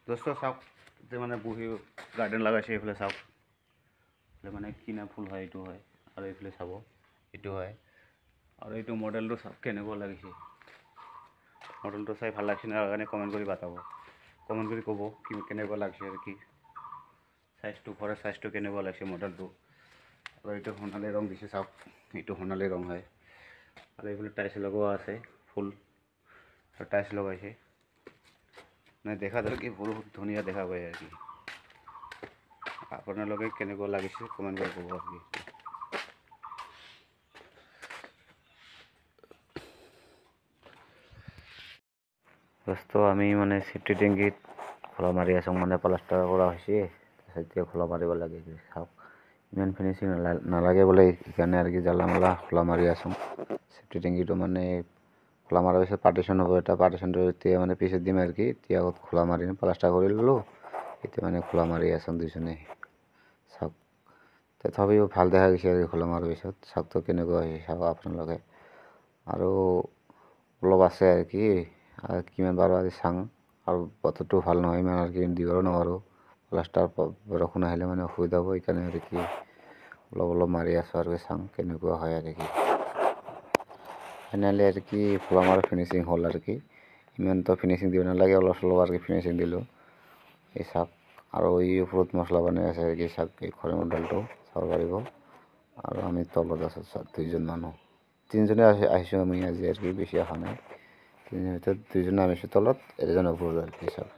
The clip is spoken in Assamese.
দোস্ত চাওক যে মানে বহি গাৰ্ডেন লগাইছে এইফালে চাওক মানে কিনা ফুল হয় এইটো হয় আৰু এইফালে চাব এইটো হয় আৰু এইটো মডেলটো চাওক কেনেকুৱা লাগিছে মডেলটো চাই ভাল লাগিছে না কাৰণে কমেণ্ট কৰি বাতাব কমেণ্ট কৰি ক'ব কি কেনেকুৱা লাগিছে আৰু কি সাইজটো ঘৰৰ সাইজটো কেনেকুৱা লাগিছে মডেলটো আৰু এইটো সোণালী ৰং দিছে চাওক এইটো সোণালী ৰং হয় আৰু এইফালে টাইলছ লগোৱা আছে ফুল আৰু টাইলছ লগাইছে মানে দেখা যায় কি বহুত ধুনীয়া দেখা পায় আর কি আপোনালোকে কেনেকুৱা লাগিছে কমেণ্ট কৰি ক'ব আৰ কি দোস্ত আমি মানে সেফটি টেংকিত খোলা মাৰি আছোঁ মানে প্লাষ্টাৰ কৰা হৈছে এতিয়া খোলা মাৰিব লাগে চাওক ইমান ফিনিচিং নালাগে বোলে সেইকাৰণে আৰু কি জ্বালা মেলা খোলা মাৰি আছোঁ সেফটি টেংকিটো মানে খোলা মাৰাৰ পিছত পাৰ্টিশ্যন হ'ব এটা পাৰ্টিশ্যনটো এতিয়া মানে পিছত দিম আৰু কি এতিয়া খোলা মাৰি প্লাষ্টাৰ কৰি ল'লোঁ এতিয়া মানে খোলা মাৰি আছোঁ দুইজনে চাওক তথাপিও ভাল দেখা গৈছে আৰু খোলা মাৰাৰ পিছত চাউকটো কেনেকুৱা হৈছে চাওক আপোনালোকে আৰু অলপ আছে আৰু কি আৰু কিমান বাৰ আজি চাং আৰু বতৰটো ভাল নহয় ইমান আৰু কি দিবও নোৱাৰোঁ প্লাষ্টাৰ বৰষুণ আহিলে মানে অসুবিধা হ'ব সেইকাৰণে আৰু কি অলপ মাৰি আছোঁ আৰু চাং কেনেকুৱা হয় আৰু কি ফাইনেলি আৰু কি খোলা মাৰা ফিনিচিং হ'ল আৰু কি ইমানটো ফিনিচিং দিব নালাগে অলপ চলপ আৰু কি ফিনিচিং দিলোঁ এই চাওক আৰু এই ওপৰত মছলা বনাই আছে আৰু কি চাওক এই খৰি মণ্ডলটো চাব পাৰিব আৰু আমি তলত আছোঁ চাওক দুইজন মানুহ তিনিজনে আহিছোঁ আমি আজি আৰু কি বেছি অহা নাই তিনিজনৰ ভিতৰত দুইজন নামিছোঁ তলত এজন ওপৰত আৰু কি চাওক